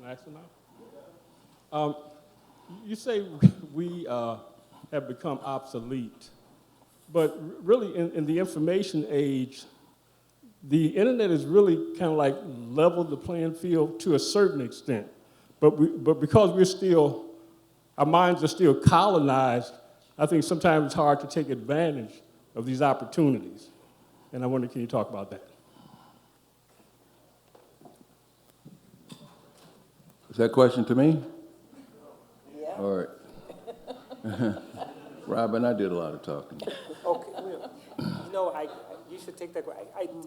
Can I ask it now? You say we have become obsolete, but really in the information age, the internet has really kind of like leveled the playing field to a certain extent. But because our minds are still colonized, I think sometimes it's hard to take advantage of these opportunities. And I wonder, can you talk about that? Is that a question to me? Yeah. All right. Robin, I did a lot of talking. Okay, well, you should take that.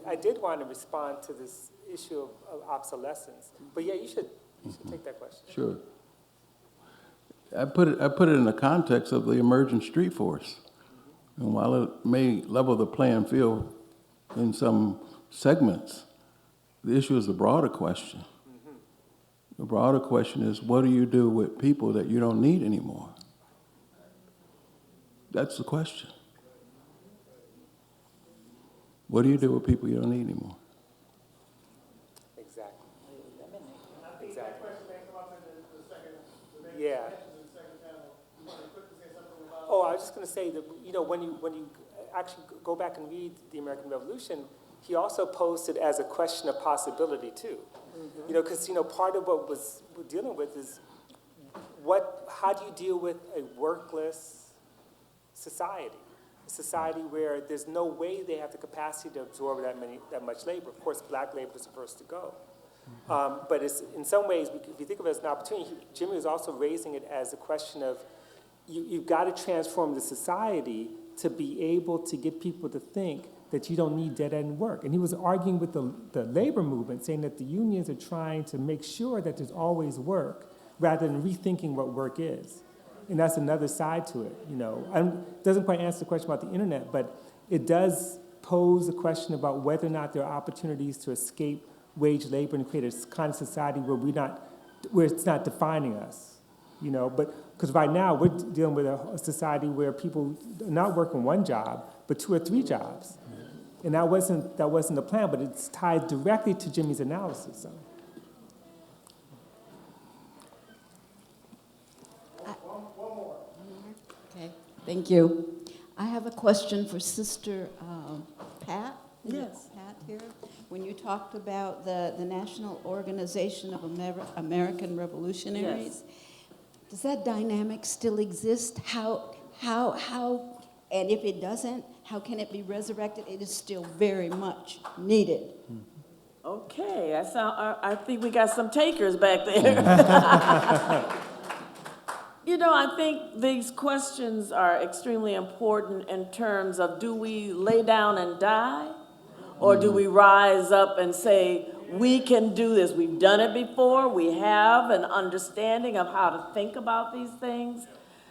I did want to respond to this issue of obsolescence, but yeah, you should take that question. Sure. I put it in the context of the emerging street force. And while it may level the playing field in some segments, the issue is a broader question. The broader question is, what do you do with people that you don't need anymore? That's the question. What do you do with people you don't need anymore? Exactly. Yeah. Oh, I was just going to say that, when you actually go back and read the American Revolution, he also posed it as a question of possibility too. Because part of what we're dealing with is how do you deal with a workless society? A society where there's no way they have the capacity to absorb that much labor. Of course, black labor is the first to go. But in some ways, if you think of it as an opportunity, Jimmy was also raising it as a question of you've got to transform the society to be able to get people to think that you don't need dead-end work. And he was arguing with the labor movement, saying that the unions are trying to make sure that there's always work rather than rethinking what work is. And that's another side to it, It doesn't quite answer the question about the internet, but it does pose a question about whether or not there are opportunities to escape wage labor and create a kind of society where it's not defining us, But because right now we're dealing with a society where people are not working one job, but 2 or 3 jobs. And that wasn't the plan, but it's tied directly to Jimmy's analysis. So. One more. Okay, thank you. I have a question for Sister Pat. Yes. Pat here. When you talked about the National Organization of American Revolutionaries, does that dynamic still exist? How, and if it doesn't, how can it be resurrected? It is still very much needed. Okay, I think we got some takers back there. I think these questions are extremely important in terms of, do we lay down and die? Or do we rise up and say, we can do this? We've done it before. We have an understanding of how to think about these things.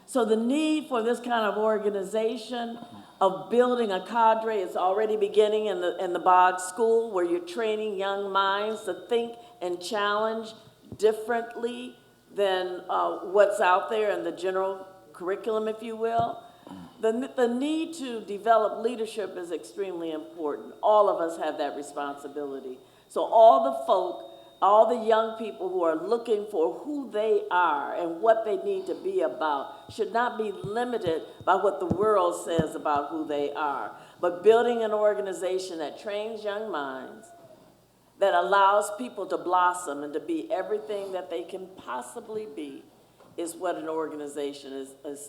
So the need for this kind of organization, of building a cadre, is already beginning in the Boggs School, where you're training young minds to think and challenge differently than what's out there in the general curriculum, if you will. The need to develop leadership is extremely important. All of us have that responsibility. So all the folk, all the young people who are looking for who they are and what they need to be about should not be limited by what the world says about who they are, but building an organization that trains young minds, that allows people to blossom and to be everything that they can possibly be, is what an organization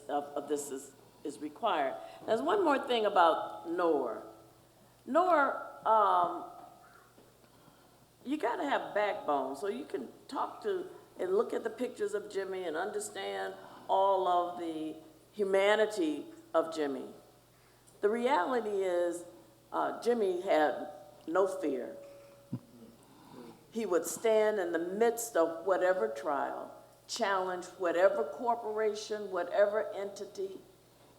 of this is required. There's one more thing about NOR. NOR, you got to have backbone, so you can talk to and look at the pictures of Jimmy and understand all of the humanity of Jimmy. The reality is, Jimmy had no fear. He would stand in the midst of whatever trial, challenge whatever corporation, whatever entity,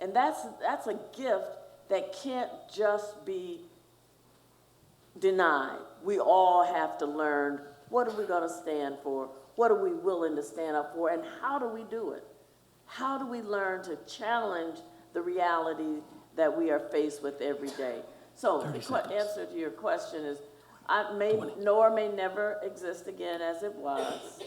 and that's a gift that can't just be denied. We all have to learn, what are we going to stand for? What are we willing to stand up for? And how do we do it? How do we learn to challenge the reality that we are faced with every day? So the answer to your question is, NOR may never exist again as it was,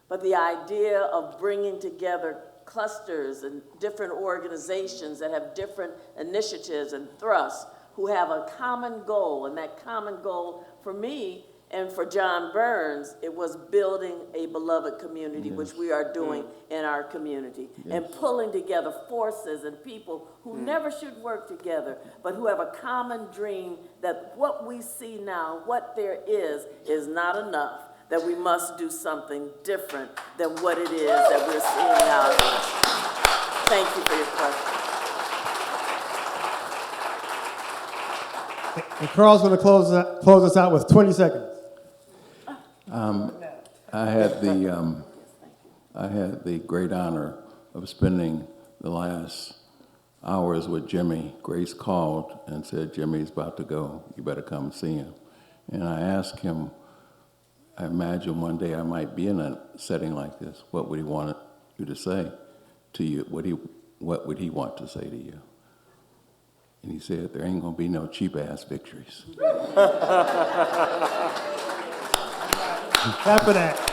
But the idea of bringing together clusters and different organizations that have different initiatives and thrusts who have a common goal, and that common goal for me and for John Burns, it was building a beloved community, which we are doing in our community, and pulling together forces and people who never should work together, but who have a common dream that what we see now, what there is not enough, that we must do something different than what it is that we're seeing now. Thank you for your question. And Carl's going to close us out with 20 seconds. I had the great honor of spending the last hours with Jimmy. Grace called and said, Jimmy's about to go. You better come see him. And I asked him, I imagine one day I might be in a setting like this. What would he want you to say to you? What would he want to say to you? And he said, there ain't going to be no cheap-ass victories. Clap for that.